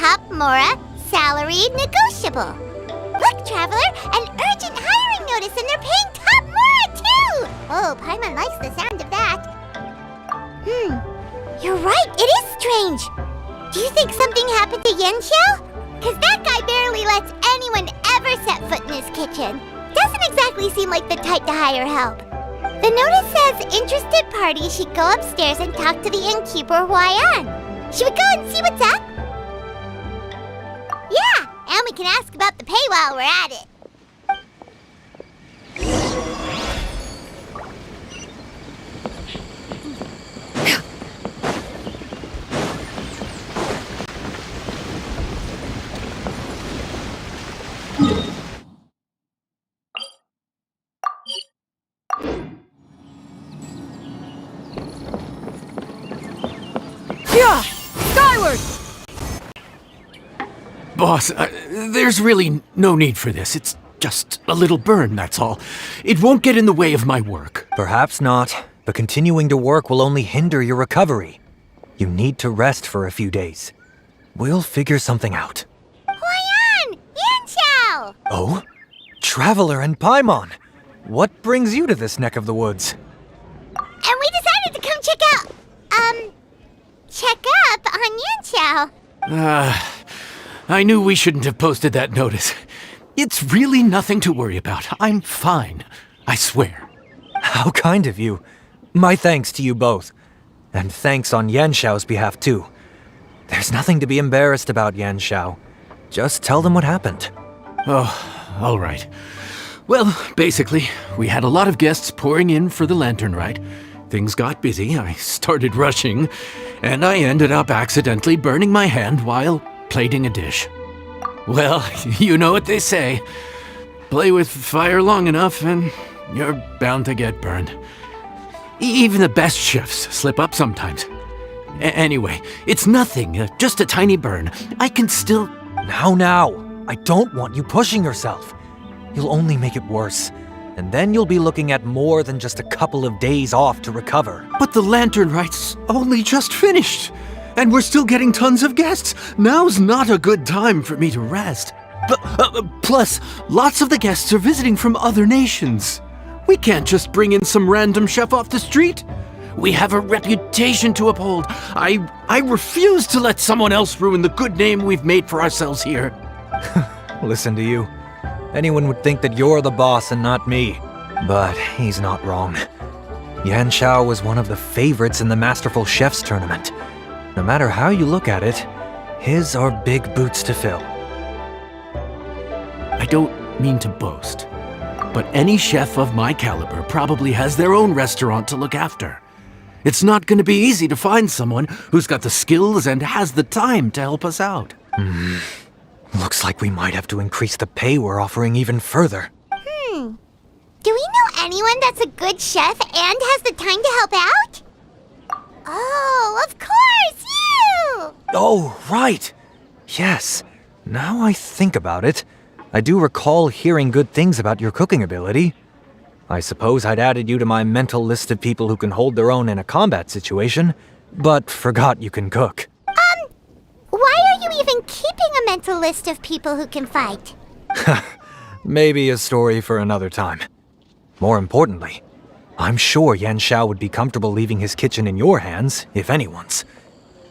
top Mora, salary negotiable. Look, Traveler, an urgent hiring notice and they're paying top Mora too! Oh, Paimon likes the sound of that. You're right, it is strange. Do you think something happened to Yenshao? Cause that guy barely lets anyone ever set foot in his kitchen. Doesn't exactly seem like the type to hire help. The notice says interested parties should go upstairs and talk to the innkeeper Huayan. Should we go and see what's up? Yeah, and we can ask about the pay while we're at it. Yeah! Skyward! Boss, there's really no need for this. It's just a little burn, that's all. It won't get in the way of my work. Perhaps not, but continuing to work will only hinder your recovery. You need to rest for a few days. We'll figure something out. Huayan! Yanxiao! Oh? Traveler and Paimon! What brings you to this neck of the woods? And we decided to come check up on Yanxiao. I knew we shouldn't have posted that notice. It's really nothing to worry about. I'm fine. I swear. How kind of you. My thanks to you both. And thanks on Yanxiao's behalf too. There's nothing to be embarrassed about, Yanxiao. Just tell them what happened. Oh, all right. Well, basically, we had a lot of guests pouring in for the lantern ride. Things got busy, I started rushing, and I ended up accidentally burning my hand while plating a dish. Well, you know what they say. Play with fire long enough and you're bound to get burned. Even the best chefs slip up sometimes. Anyway, it's nothing, just a tiny burn. I can still... Now, I don't want you pushing yourself. You'll only make it worse. And then you'll be looking at more than just a couple of days off to recover. But the lantern ride's only just finished. And we're still getting tons of guests. Now's not a good time for me to rest. Plus, lots of the guests are visiting from other nations. We can't just bring in some random chef off the street. We have a reputation to uphold. I refuse to let someone else ruin the good name we've made for ourselves here. Listen to you. Anyone would think that you're the boss and not me. But he's not wrong. Yanxiao was one of the favorites in the Masterful Chefs tournament. No matter how you look at it, his are big boots to fill. I don't mean to boast, but any chef of my caliber probably has their own restaurant to look after. It's not going to be easy to find someone who's got the skills and has the time to help us out. Looks like we might have to increase the pay we're offering even further. Do we know anyone that's a good chef and has the time to help out? Oh, of course, you! Oh, right! Yes. Now I think about it, I do recall hearing good things about your cooking ability. I suppose I'd added you to my mental list of people who can hold their own in a combat situation, but forgot you can cook. Why are you even keeping a mental list of people who can fight? Maybe a story for another time. More importantly, I'm sure Yanxiao would be comfortable leaving his kitchen in your hands, if anyone's.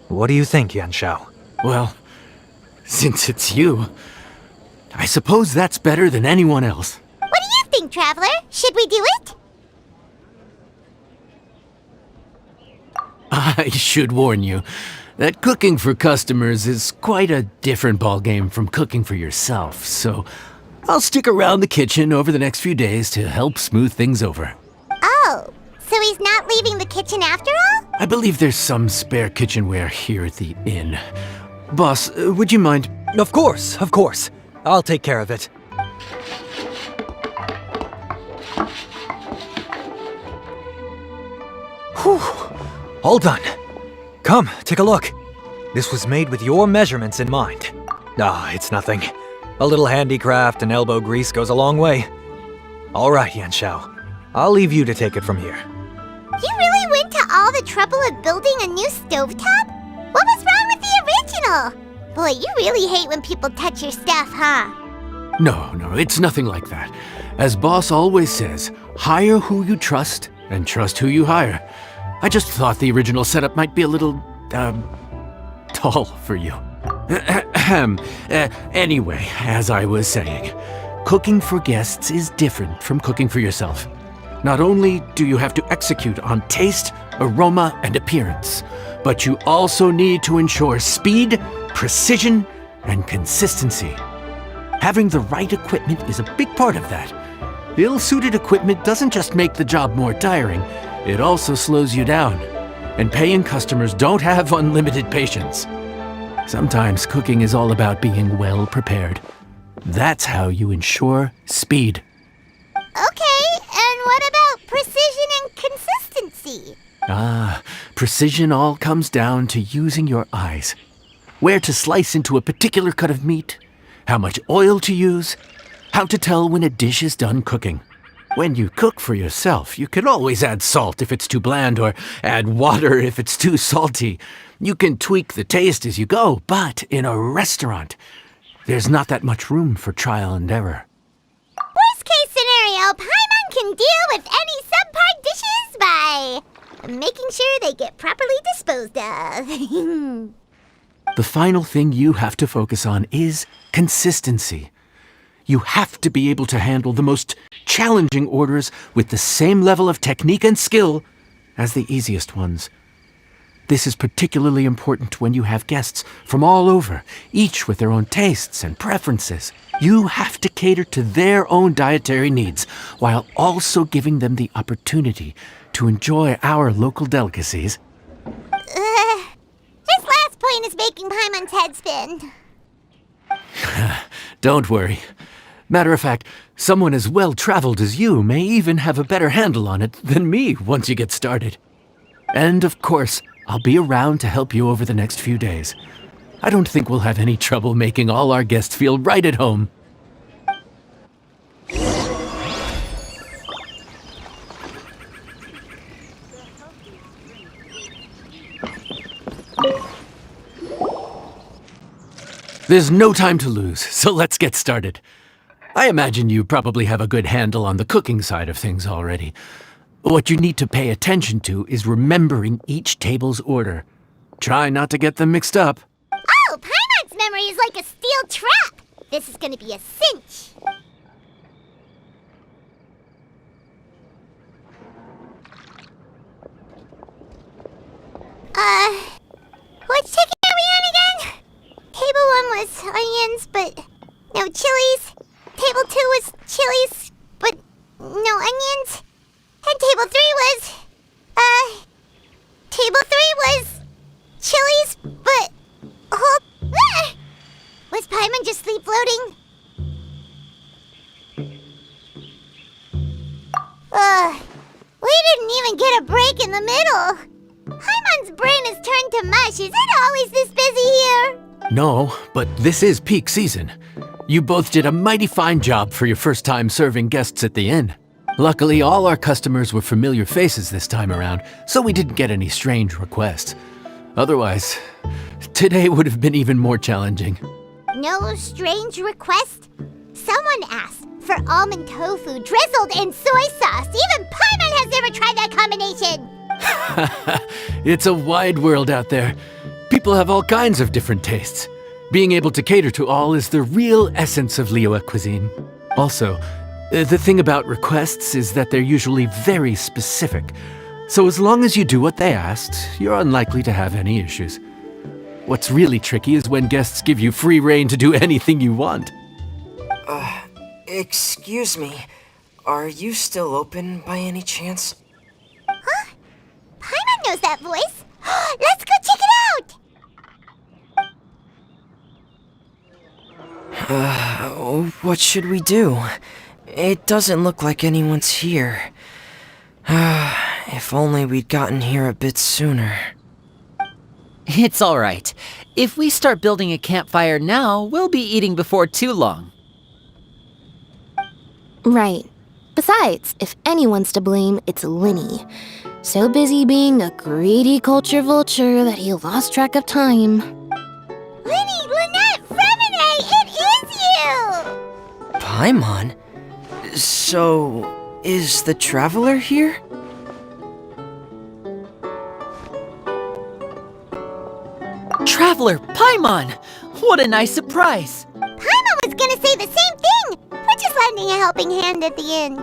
What do you think, Yanxiao? Well, since it's you, I suppose that's better than anyone else. What do you think, Traveler? Should we do it? I should warn you that cooking for customers is quite a different ballgame from cooking for yourself, so I'll stick around the kitchen over the next few days to help smooth things over. Oh, so he's not leaving the kitchen after all? I believe there's some spare kitchenware here at the inn. Boss, would you mind? Of course. I'll take care of it. Whew. All done. Come, take a look. This was made with your measurements in mind. It's nothing. A little handicraft and elbow grease goes a long way. All right, Yanxiao. I'll leave you to take it from here. You really went to all the trouble of building a new stovetop? What was wrong with the original? Boy, you really hate when people touch your stuff, huh? No, it's nothing like that. As boss always says, hire who you trust and trust who you hire. I just thought the original setup might be a little, tall for you. Anyway, as I was saying, cooking for guests is different from cooking for yourself. Not only do you have to execute on taste, aroma, and appearance, but you also need to ensure speed, precision, and consistency. Having the right equipment is a big part of that. Ill-suited equipment doesn't just make the job more tiring, it also slows you down. And paying customers don't have unlimited patience. Sometimes cooking is all about being well prepared. That's how you ensure speed. Okay, and what about precision and consistency? Precision all comes down to using your eyes. Where to slice into a particular cut of meat, how much oil to use, how to tell when a dish is done cooking. When you cook for yourself, you can always add salt if it's too bland or add water if it's too salty. You can tweak the taste as you go, but in a restaurant, there's not that much room for trial and error. Worst case scenario, Paimon can deal with any subpar dishes by making sure they get properly disposed of. The final thing you have to focus on is consistency. You have to be able to handle the most challenging orders with the same level of technique and skill as the easiest ones. This is particularly important when you have guests from all over, each with their own tastes and preferences. You have to cater to their own dietary needs while also giving them the opportunity to enjoy our local delicacies. This last point is making Paimon's head spin. Don't worry. Matter of fact, someone as well-traveled as you may even have a better handle on it than me once you get started. And of course, I'll be around to help you over the next few days. I don't think we'll have any trouble making all our guests feel right at home. There's no time to lose, so let's get started. I imagine you probably have a good handle on the cooking side of things already. What you need to pay attention to is remembering each table's order. Try not to get them mixed up. Oh, Paimon's memory is like a steel trap. This is gonna be a cinch. Which ticket are we on again? Table 1 was onions, but no chilies. Table 2 was chilies, but no onions. And table 3 was, chilies, but was Paimon just sleep floating? We didn't even get a break in the middle. Paimon's brain is turned to mush. Is it always this busy here? No, but this is peak season. You both did a mighty fine job for your first time serving guests at the inn. Luckily, all our customers were familiar faces this time around, so we didn't get any strange requests. Otherwise, today would have been even more challenging. No strange request? Someone asked for almond tofu drizzled in soy sauce. Even Paimon has never tried that combination. It's a wide world out there. People have all kinds of different tastes. Being able to cater to all is the real essence of Liyue cuisine. Also, the thing about requests is that they're usually very specific. So as long as you do what they asked, you're unlikely to have any issues. What's really tricky is when guests give you free rein to do anything you want. Excuse me. Are you still open by any chance? Huh? Paimon knows that voice. Let's go check it out! What should we do? It doesn't look like anyone's here. If only we'd gotten here a bit sooner. It's all right. If we start building a campfire now, we'll be eating before too long. Right. Besides, if anyone's to blame, it's Linny. So busy being a greedy culture vulture that he lost track of time. Linny! Paimon? So, is the Traveler here? Traveler Paimon! What a nice surprise! Paimon was gonna say the same thing! We're just lending a helping hand at the end.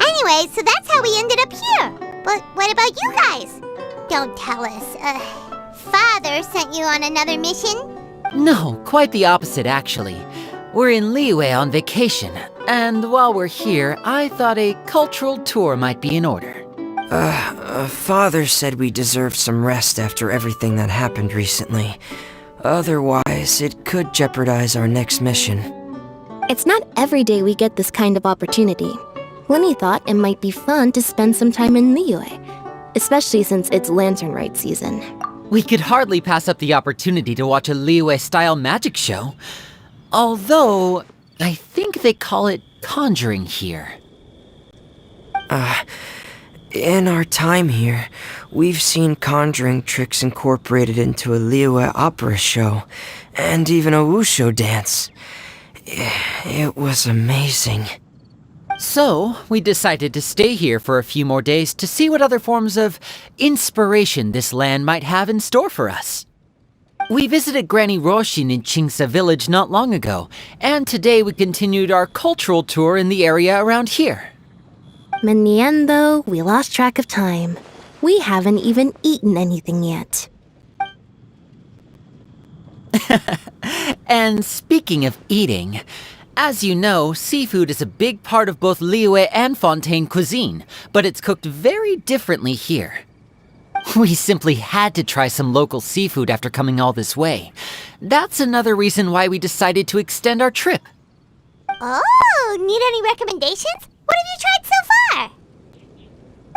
Anyway, so that's how we ended up here. But what about you guys? Don't tell us. Father sent you on another mission? No, quite the opposite, actually. We're in Liyue on vacation, and while we're here, I thought a cultural tour might be in order. Father said we deserved some rest after everything that happened recently. Otherwise, it could jeopardize our next mission. It's not every day we get this kind of opportunity. Lenny thought it might be fun to spend some time in Liyue, especially since it's Lantern Rite season. We could hardly pass up the opportunity to watch a Liyue-style magic show. Although, I think they call it conjuring here. In our time here, we've seen conjuring tricks incorporated into a Liyue opera show, and even a wushu dance. It was amazing. So, we decided to stay here for a few more days to see what other forms of inspiration this land might have in store for us. We visited Granny Roshin in Chingsa village not long ago, and today we continued our cultural tour in the area around here. In the end, though, we lost track of time. We haven't even eaten anything yet. And speaking of eating, as you know, seafood is a big part of both Liyue and Fontaine cuisine, but it's cooked very differently here. We simply had to try some local seafood after coming all this way. That's another reason why we decided to extend our trip. Oh, need any recommendations? What have you tried so far?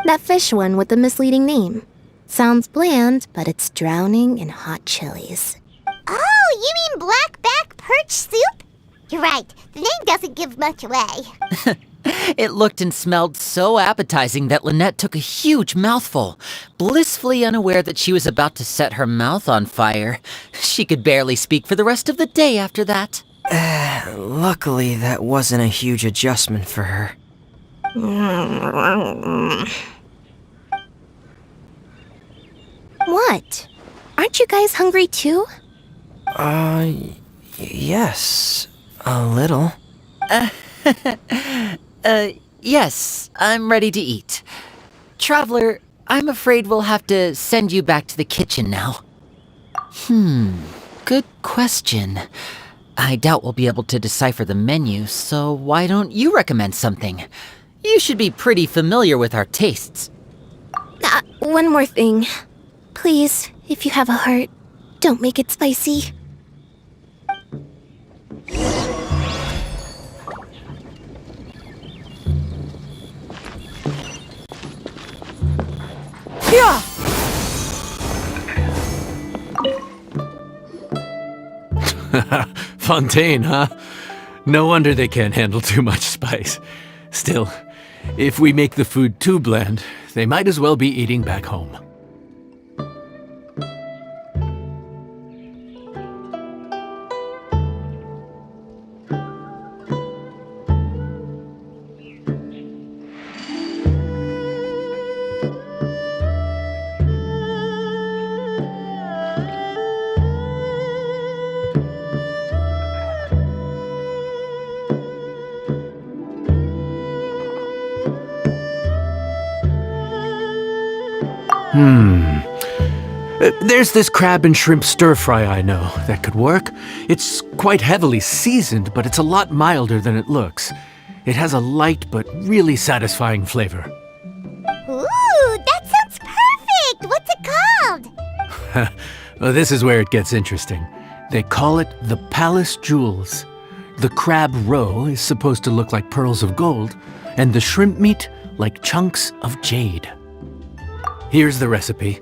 That fish one with the misleading name. Sounds bland, but it's drowning in hot chilies. Oh, you mean blackback perch soup? You're right, the name doesn't give much away. It looked and smelled so appetizing that Lynette took a huge mouthful, blissfully unaware that she was about to set her mouth on fire. She could barely speak for the rest of the day after that. Luckily, that wasn't a huge adjustment for her. What? Aren't you guys hungry too? Yes, a little. Yes, I'm ready to eat. Traveler, I'm afraid we'll have to send you back to the kitchen now. Good question. I doubt we'll be able to decipher the menu, so why don't you recommend something? You should be pretty familiar with our tastes. One more thing. Please, if you have a heart, don't make it spicy. Yeah! Fontaine, huh? No wonder they can't handle too much spice. Still, if we make the food too bland, they might as well be eating back home. There's this crab and shrimp stir-fry I know that could work. It's quite heavily seasoned, but it's a lot milder than it looks. It has a light but really satisfying flavor. Ooh, that sounds perfect! What's it called? Well, this is where it gets interesting. They call it the Palace Jewels. The crab roe is supposed to look like pearls of gold, and the shrimp meat like chunks of jade. Here's the recipe.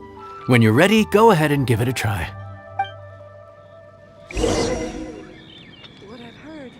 When you're ready, go ahead and give it a try. What I've heard.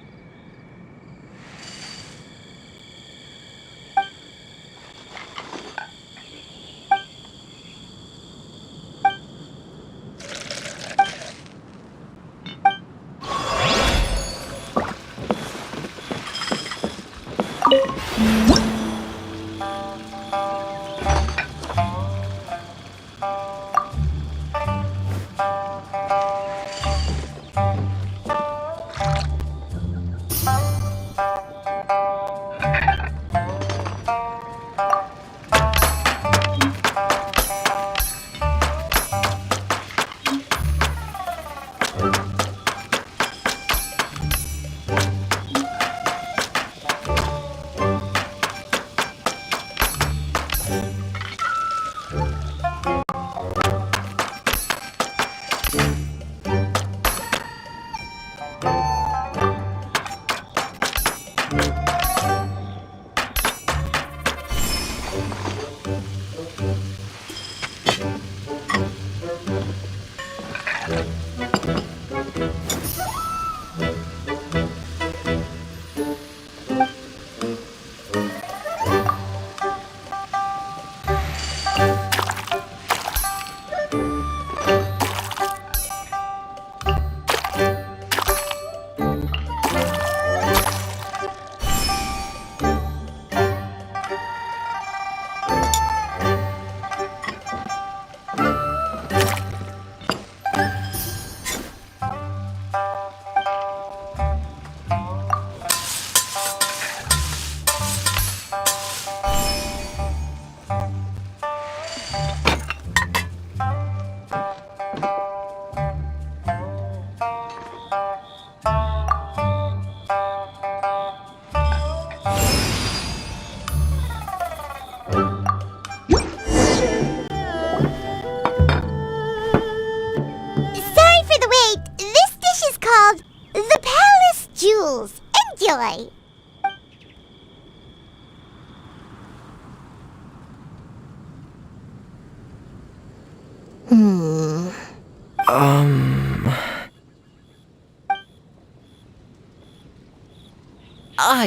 jewels. Enjoy!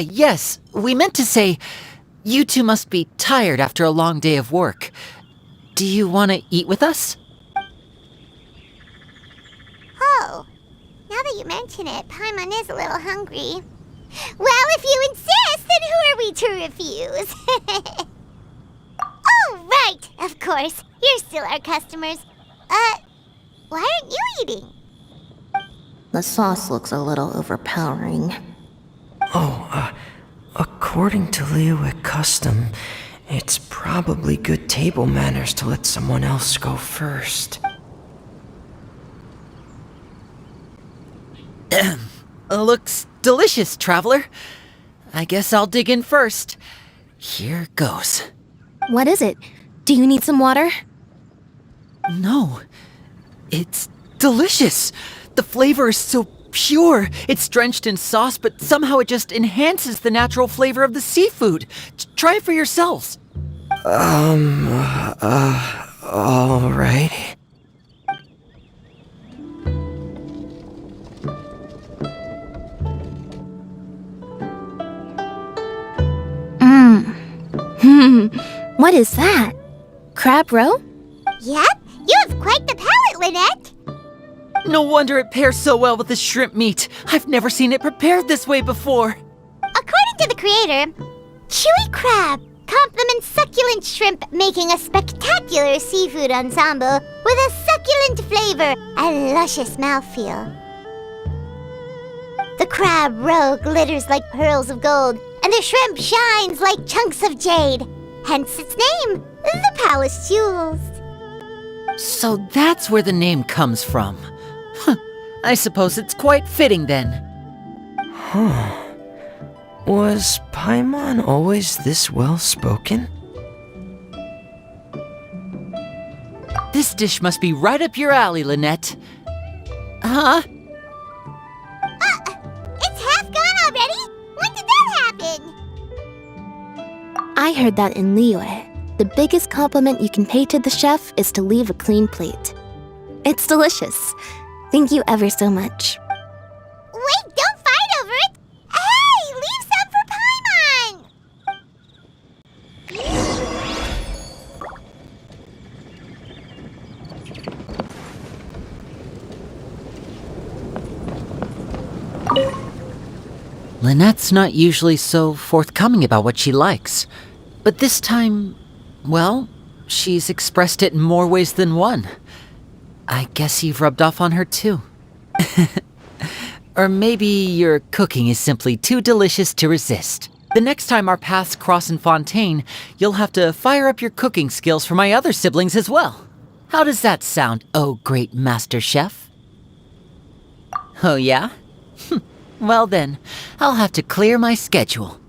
Yes. We meant to say, you two must be tired after a long day of work. Do you want to eat with us? Oh, now that you mention it, Paimon is a little hungry. Well, if you insist, then who are we to refuse? Oh, right, of course. You're still our customers. Why aren't you eating? The sauce looks a little overpowering. According to Liyue custom, it's probably good table manners to let someone else go first. Looks delicious, traveler. I guess I'll dig in first. Here goes. What is it? Do you need some water? No, it's delicious. The flavor is so pure. It's drenched in sauce, but somehow it just enhances the natural flavor of the seafood. Try it for yourselves. Alright. What is that? Crab roe? Yep, you have quite the palate, Lynette. No wonder it pairs so well with the shrimp meat. I've never seen it prepared this way before. According to the creator, chewy crab complements succulent shrimp, making a spectacular seafood ensemble with a succulent flavor and luscious mouthfeel. The crab roe glitters like pearls of gold, and the shrimp shines like chunks of jade. Hence its name, the Palace Jewels. So that's where the name comes from. Huh. I suppose it's quite fitting then. Was Paimon always this well-spoken? This dish must be right up your alley, Lynette. Huh? It's half gone already? When did that happen? I heard that in Liyue, the biggest compliment you can pay to the chef is to leave a clean plate. It's delicious. Thank you ever so much. Wait, don't fight over it! Hey, leave some for Paimon! Lynette's not usually so forthcoming about what she likes. But this time, well, she's expressed it in more ways than one. I guess you've rubbed off on her too. Or maybe your cooking is simply too delicious to resist. The next time our paths cross in Fontaine, you'll have to fire up your cooking skills for my other siblings as well. How does that sound, oh great master chef? Oh yeah? Well then, I'll have to clear my schedule.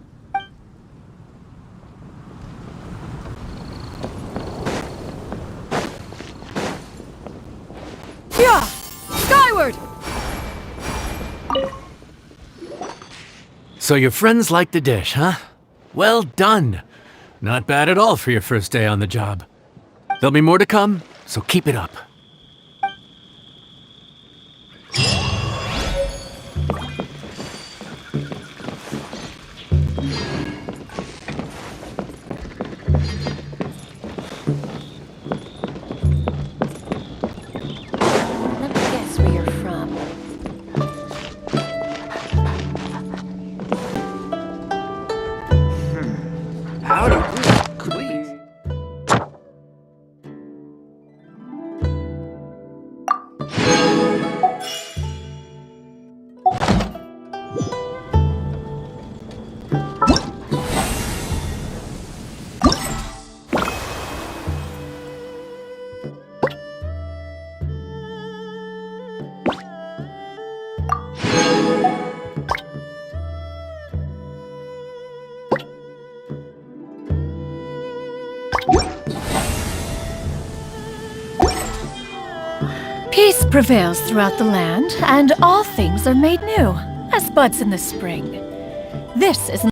Yeah! Skyward! So your friends like the dish, huh? Well done. Not bad at all for your first day on the job. There'll be more to come, so keep it up. Let me guess where you're from. Howdy. Please. Peace prevails throughout the land, and all things are made new. as buds in the spring. This is